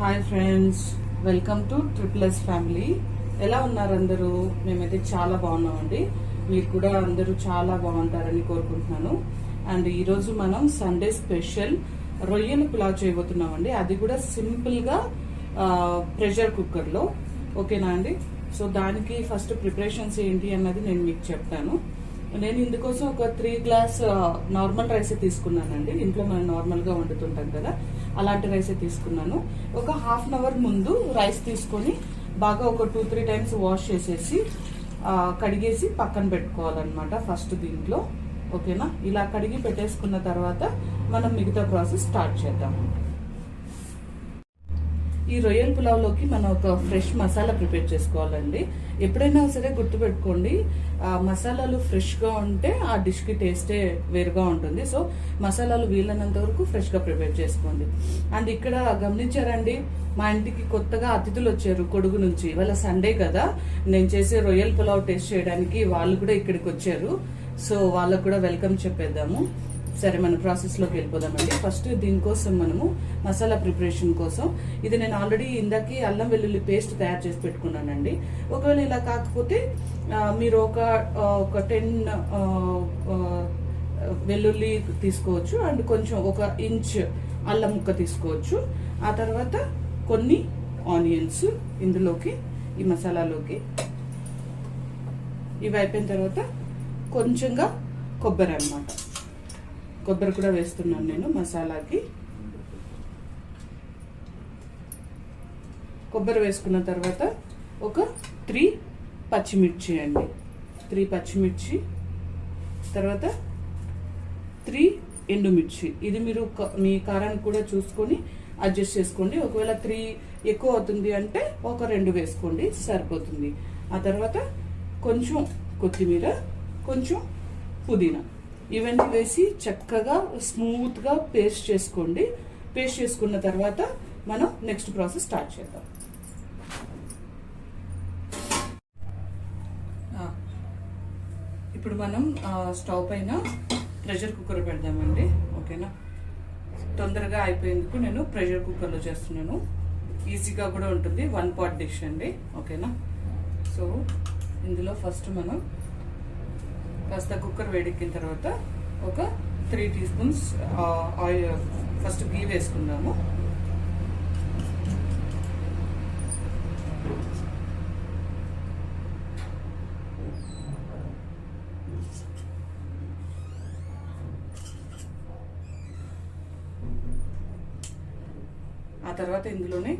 Hi friends, welcome to triples family. ఎలా ఉన్నారు అందరూ? మేమైతే చాలా బాగున్నామండి. మీరు కూడా అందరూ చాలా బాగుంటారని కోరుకుంటున్నాను. అండ్ ఈరోజు మనం సండే స్పెషల్ రొయ్యల పులావ్ చేయబోతున్నామండి. అది కూడా సింపుల్గా ప్రెషర్ కుక్కర్లో. ఓకేనా అండి? సో దానికి ఫస్ట్ ప్రిపరేషన్స్ ఏంటి అన్నది నేను మీకు చెప్తాను. నేను ఇందుకోసం ఒక 3 గ్లాస్ నార్మల్ రైస్ తీసుకున్నానండి. ఇంట్లో మనం నార్మల్గా వండుతుంటాం కదా, అలాంటి రైస్ తీసుకున్నాను. ఒక హాఫ్ అన్ అవర్ ముందు రైస్ తీసుకొని బాగా ఒక 2-3 టైమ్స్ వాష్ చేసేసి కడిగేసి పక్కన పెట్టుకోవాలన్నమాట ఫస్ట్ దీంట్లో. ఓకేనా? ఇలా కడిగి పెట్టేసుకున్న తర్వాత మనం మిగతా ప్రాసెస్ స్టార్ట్ చేద్దాము. ఈ రొయ్యల పులావ్లోకి మనం ఒక ఫ్రెష్ మసాలా ప్రిపేర్ చేసుకోవాలండి. ఎప్పుడైనా సరే గుర్తుపెట్టుకోండి, మసాలాలు ఫ్రెష్గా ఉంటే ఆ డిష్కి టేస్టే వేరుగా ఉంటుంది. సో మసాలాలు వీలైనంత వరకు ఫ్రెష్గా ప్రిపేర్ చేసుకోండి. అండ్ ఇక్కడ గమనించారండి, మా ఇంటికి కొత్తగా అతిథులు వచ్చారు కొడుగు నుంచి. ఇవాళ సండే కదా, నేను చేసే రొయ్యల పులావ్ టేస్ట్ చేయడానికి వాళ్ళు కూడా ఇక్కడికి వచ్చారు. సో వాళ్ళకు కూడా వెల్కమ్ చెప్పేద్దాము. సరే, మన ప్రాసెస్లోకి వెళ్ళిపోదామండి. ఫస్ట్ దీనికోసం మనము మసాలా ప్రిపరేషన్ కోసం ఇది నేను ఆల్రెడీ ఇందాకే అల్లం వెల్లుల్లి పేస్ట్ తయారు చేసి పెట్టుకున్నానండి. ఒకవేళ ఇలా కాకపోతే మీరు ఒక 10 వెల్లుల్లి తీసుకోవచ్చు. అండ్ కొంచెం 1 ఇంచ్ అల్లం ముక్క తీసుకోవచ్చు. ఆ తర్వాత కొన్ని ఆనియన్స్ ఇందులోకి, ఈ మసాలాలోకి. ఇవి అయిపోయిన తర్వాత కొంచెంగా కొబ్బరి అన్నమాట. కొబ్బరి కూడా వేస్తున్నాను నేను మసాలాకి. కొబ్బరి వేసుకున్న తర్వాత ఒక 3 పచ్చిమిర్చి అండి. 3 పచ్చిమిర్చి, తర్వాత 3 ఎండుమిర్చి. ఇది మీరు మీ కారాన్ని కూడా చూసుకొని అడ్జస్ట్ చేసుకోండి. ఒకవేళ 3 ఎక్కువ అవుతుంది అంటే ఒక 2 వేసుకోండి, సరిపోతుంది. ఆ తర్వాత కొంచెం కొత్తిమీర, కొంచెం పుదీనా, ఇవన్నీ వేసి చక్కగా స్మూత్గా పేస్ట్ చేసుకోండి. పేస్ట్ చేసుకున్న తర్వాత మనం నెక్స్ట్ ప్రాసెస్ స్టార్ట్ చేద్దాం. ఇప్పుడు మనం స్టవ్ పైన ప్రెషర్ కుక్కర్ పెడదామండి. ఓకేనా? తొందరగా అయిపోయేందుకు నేను ప్రెషర్ కుక్కర్లో చేస్తున్నాను. ఈజీగా కూడా ఉంటుంది. 1 పాట్ డిష్ అండి. ఓకేనా? సో ఇందులో ఫస్ట్ మనం కాస్త కుక్కర్ వేడెక్కిన తర్వాత ఒక 3 టీ స్పూన్స్ ఆయిల్, ఫస్ట్ గీ వేసుకుందాము. ఆ తర్వాత ఇందులోనే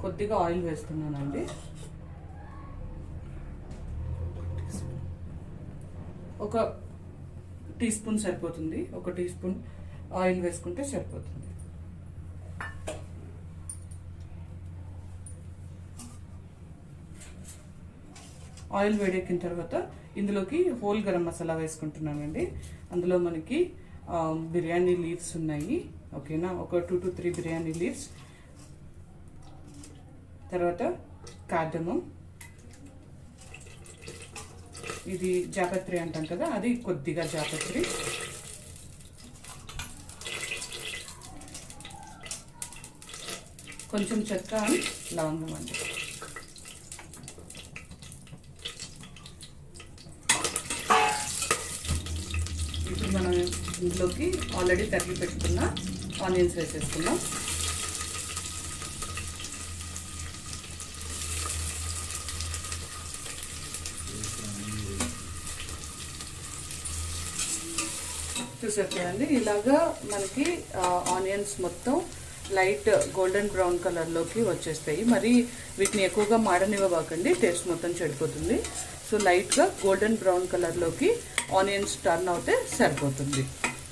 కొద్దిగా ఆయిల్ వేస్తున్నానండి. ఒక టీ స్పూన్ సరిపోతుంది. 1 టీ స్పూన్ ఆయిల్ వేసుకుంటే సరిపోతుంది. ఆయిల్ వేడెక్కిన తర్వాత ఇందులోకి హోల్ గరం మసాలా వేసుకుంటున్నానండి. అందులో మనకి బిర్యానీ లీవ్స్ ఉన్నాయి. ఓకేనా? ఒక 2 to 3 బిర్యానీ లీవ్స్, తర్వాత కార్డమమ్, ఇది జాపత్రి అంటాం కదా, అది కొద్దిగా జాపత్రి, కొంచెం చెక్క, లవంగం అండి. ఇప్పుడు మనం ఇందులోకి ఆల్రెడీ తరిగి పెట్టుకున్న ఆనియన్స్ వేసేసుకున్నాం. చూసారు కదండి, ఇలాగా మనకి ఆనియన్స్ మొత్తం లైట్ గోల్డెన్ బ్రౌన్ కలర్లోకి వచ్చేస్తాయి. మరి వీటిని ఎక్కువగా మాడనివ్వబాకండి, టేస్ట్ మొత్తం చెడిపోతుంది. సో లైట్గా గోల్డెన్ బ్రౌన్ కలర్లోకి ఆనియన్స్ టర్న్ అవుతే సరిపోతుంది.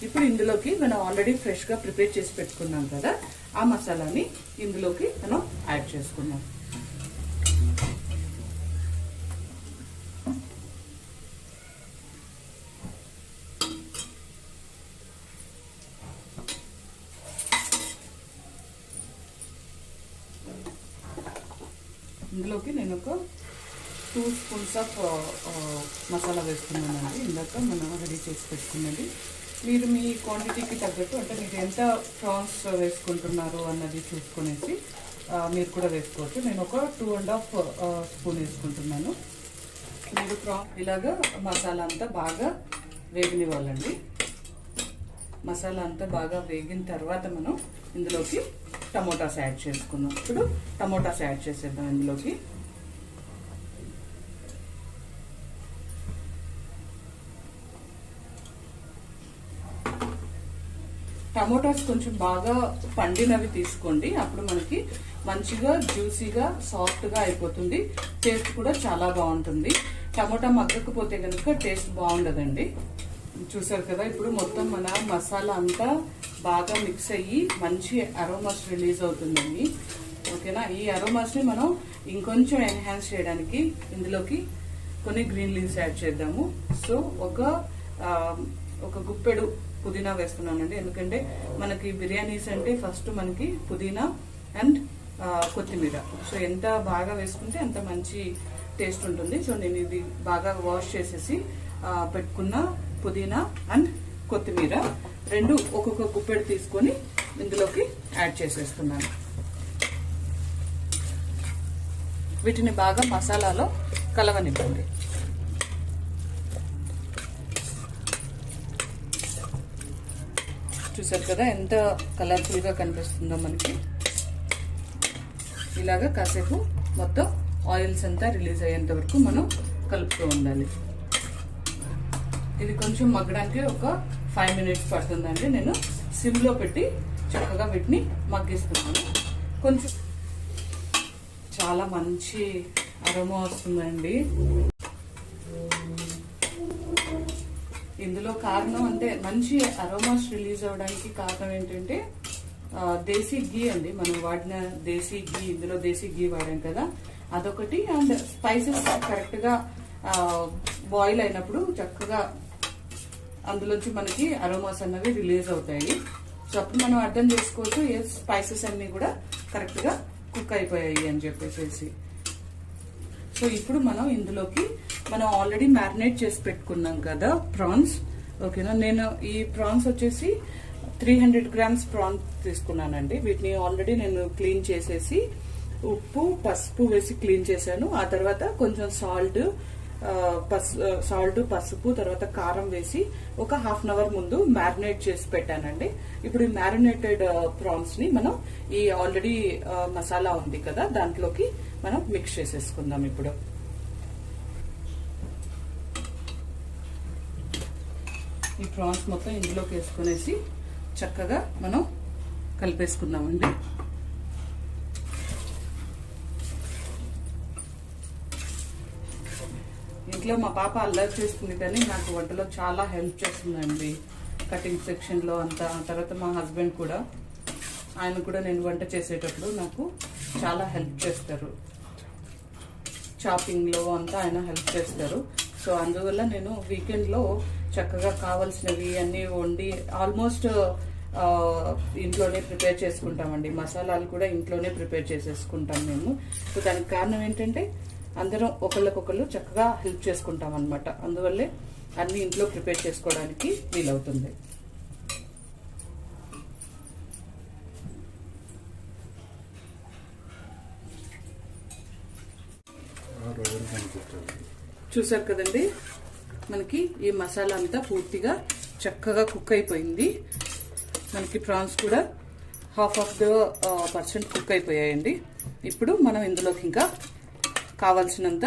ఇప్పుడు ఇందులోకి మనం ఆల్రెడీ ఫ్రెష్గా ప్రిపేర్ చేసి పెట్టుకున్నాం కదా, ఆ మసాలాని ఇందులోకి మనం యాడ్ చేసుకున్నాం. ఇందులోకి నేను ఒక 2 స్పూన్స్ ఆఫ్ మసాలా వేస్తున్నానండి. ఇందాక మనం రెడీ చేసి పెట్టుకున్నది. మీరు మీ క్వాంటిటీకి తగ్గట్టు, అంటే మీరు ఎంత ప్రాన్స్ వేసుకుంటున్నారు అన్నది చూసుకునేసి మీరు కూడా వేసుకోవచ్చు. నేను ఒక 2.5 స్పూన్ వేసుకుంటున్నాను. మీరు ఇలాగా మసాలా అంతా బాగా వేగనివ్వాలండి. మసాలా అంతా బాగా వేగిన తర్వాత మనం ఇందులోకి టమోటాస్ యాడ్ చేసుకుందాం. ఇప్పుడు టమోటాస్ యాడ్ చేసేద్దాం ఇందులోకి. టమోటాస్ కొంచెం బాగా పండినవి తీసుకోండి, అప్పుడు మనకి మంచిగా జ్యూసీగా సాఫ్ట్గా అయిపోతుంది. టేస్ట్ కూడా చాలా బాగుంటుంది. టమోటా మగ్గకపోతే కనుక టేస్ట్ బాగుండదండి. చూసారు కదా, ఇప్పుడు మొత్తం మన మసాలా అంతా బాగా మిక్స్ అయ్యి మంచి అరోమాస్ రిలీజ్ అవుతుందండి. ఓకేనా, ఈ అరోమాస్ని మనం ఇంకొంచెం ఎన్హాన్స్ చేయడానికి ఇందులోకి కొన్ని గ్రీన్ లీవ్స్ యాడ్ చేద్దాము. సో ఒక గుప్పెడు పుదీనా వేస్తున్నానండి. ఎందుకంటే మనకి బిర్యానీస్ అంటే ఫస్ట్ మనకి పుదీనా అండ్ కొత్తిమీర. సో ఎంత బాగా వేసుకుంటే అంత మంచి టేస్ట్ ఉంటుంది. సో నేను ఇది బాగా వాష్ చేసేసి పెట్టుకున్న పుదీనా అండ్ కొత్తిమీర రెండు ఒక్కొక్క గుప్పెడు తీసుకొని ఇందులోకి యాడ్ చేసేస్తున్నాను. వీటిని బాగా మసాలాలో కలవనివ్వండి. చూసారు కదా ఎంత కలర్ఫుల్గా కనిపిస్తుందో మనకి. ఇలాగా కాసేపు మొత్తం ఆయిల్స్ అంతా రిలీజ్ అయ్యేంత వరకు మనం కలుపుతూ ఉండాలి. ఇది కొంచెం మగ్గడానికి ఒక 5 మినిట్స్ పడుతుందండి. నేను సిమ్లో పెట్టి చక్కగా వీటిని మగ్గిస్తున్నాను. కొంచెం చాలా మంచి అరోమా వస్తుందండి. ఇందులో కారణం అంటే మంచి అరోమాస్ రిలీజ్ అవ్వడానికి కారణం ఏంటంటే దేశీ గీ అండి. మనం వాడిన దేశీ గీ, ఇందులో దేశీ గీ వాడాం కదా, అదొకటి. అండ్ స్పైసెస్ కరెక్ట్ గా బాయిల్ అయినప్పుడు చక్కగా అందులోంచి మనకి అరోమాస్ అన్నవి రిలీజ్ అవుతాయి. సో అప్పుడు మనం అర్థం చేసుకోవచ్చు స్పైసెస్ అన్ని కూడా కరెక్ట్ గా కుక్ అయిపోయాయి అని చెప్పేసి. సో ఇప్పుడు మనం ఇందులోకి మనం ఆల్రెడీ మ్యారినేట్ చేసి పెట్టుకున్నాం కదా ప్రాన్స్. ఓకేనా, నేను ఈ ప్రాన్స్ వచ్చేసి 300 grams ప్రాన్స్ తీసుకున్నానండి. వీటిని ఆల్రెడీ నేను క్లీన్ చేసేసి ఉప్పు పసుపు వేసి క్లీన్ చేశాను. ఆ తర్వాత కొంచెం సాల్ట్ పసుపు తర్వాత కారం వేసి ఒక 1/2 hour ముందు మ్యారినేట్ చేసి పెట్టానండి. ఇప్పుడు ఈ మ్యారినేటెడ్ ప్రాన్స్ ని మనం ఈ ఆల్రెడీ మసాలా ఉంది కదా దాంట్లోకి మనం మిక్స్ చేసేసుకుందాం. ఇప్పుడు ఈ ప్రాన్స్ మొత్తం ఇందులోకి వేసుకునేసి చక్కగా మనం కలిపేసుకుందామండి. ఇంట్లో మా పాప అల్లరి చేస్తుంది కానీ నాకు వంటలో చాలా హెల్ప్ చేస్తుందండి, కటింగ్ సెక్షన్లో అంతా. తర్వాత మా హస్బెండ్ కూడా, ఆయన కూడా నేను వంట చేసేటప్పుడు నాకు చాలా హెల్ప్ చేస్తారు. చాపింగ్లో అంతా ఆయన హెల్ప్ చేస్తారు. సో అందువల్ల నేను వీకెండ్లో చక్కగా కావాల్సినవి అన్నీ వండి ఆల్మోస్ట్ ఇంట్లోనే ప్రిపేర్ చేసుకుంటామండి. మసాలాలు కూడా ఇంట్లోనే ప్రిపేర్ చేసేసుకుంటాం మేము. సో దానికి కారణం ఏంటంటే అందరం ఒకళ్ళకొకళ్ళు చక్కగా హెల్ప్ చేసుకుంటాం అనమాట. అందువల్లే అన్ని ఇంట్లో ప్రిపేర్ చేసుకోవడానికి వీలవుతుంది. చూసారు కదండి, మనకి ఈ మసాలా అంతా పూర్తిగా చక్కగా కుక్ అయిపోయింది. మనకి ప్రాన్స్ కూడా 50% కుక్ అయిపోయాయండి. ఇప్పుడు మనం ఇందులోకి ఇంకా కావాల్సినంత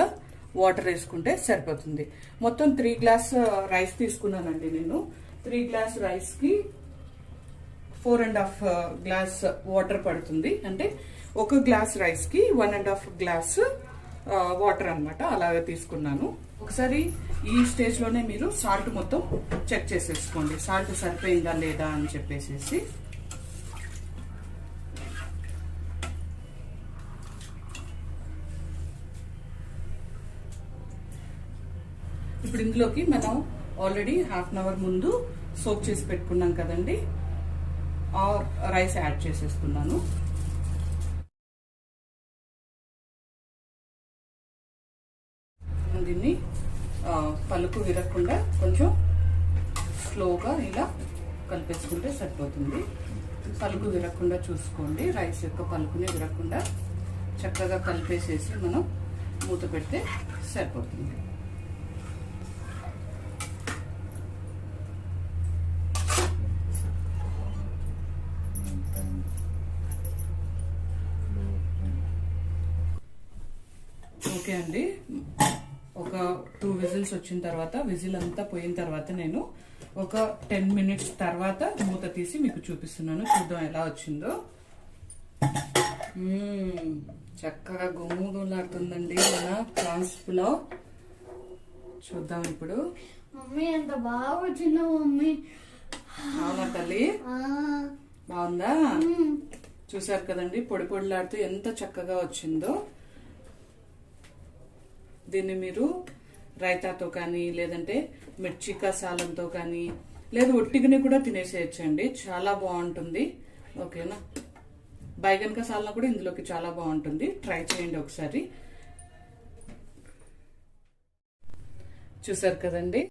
వాటర్ వేసుకుంటే సరిపోతుంది. మొత్తం 3 గ్లాస్ రైస్ తీసుకున్నానండి నేను. 3 గ్లాస్ రైస్ కి 4.5 గ్లాస్ వాటర్ పడుతుంది. అంటే 1 గ్లాస్ రైస్ కి 1.5 గ్లాస్ వాటర్ అన్నమాట. అలాగే తీసుకున్నాను. ఒకసారి ఈ స్టేజ్ లోనే మీరు సాల్ట్ మొత్తం చెక్ చేసేసుకోండి, సాల్ట్ సరిపోయిందా లేదా అని చెప్పేసి. ఇప్పుడు ఇందులోకి మనం ఆల్రెడీ 1/2 hour ముందు సోక్ చేసి పెట్టుకున్నాం కదండి, ఆ రైస్ యాడ్ చేసేస్తున్నాను. దీన్ని పలుకు విరగకుండా కొంచెం స్లోగా ఇలా కలిపేసుకుంటే సరిపోతుంది. పలుకు విరగకుండా చూసుకోండి. రైస్ యొక్క పలుకుని విరగకుండా చక్కగా కలిపేసేసి మనం మూత పెడితే సరిపోతుంది. ఓకే అండి, ఒక 2 విజిల్స్ వచ్చిన తర్వాత, విజిల్ అంతా పోయిన తర్వాత నేను ఒక 10 మినిట్స్ తర్వాత మూత తీసి మీకు చూపిస్తున్నాను. చూద్దాం ఎలా వచ్చిందో. చక్కగా గుమ్ముగులాడుతుందండి మన ప్రాన్స్ పులావ్. చూద్దాం ఇప్పుడు. మమ్మీ ఎంత బాగా వచ్చిందో మమ్మీ. అవునా తల్లి, బాగుందా? చూసారు కదండి, పొడి పొడిలాడుతూ ఎంత చక్కగా వచ్చిందో. దీన్ని మీరు రైతాతో కానీ, లేదంటే మిర్చి కసాలంతో కానీ, లేదు ఒట్టిగానే కూడా తినేసేయచ్చండి. చాలా బాగుంటుంది. ఓకేనా, బైగన్ కసాలను కూడా ఇందులోకి చాలా బాగుంటుంది. ట్రై చేయండి ఒకసారి. చూసారు కదండి.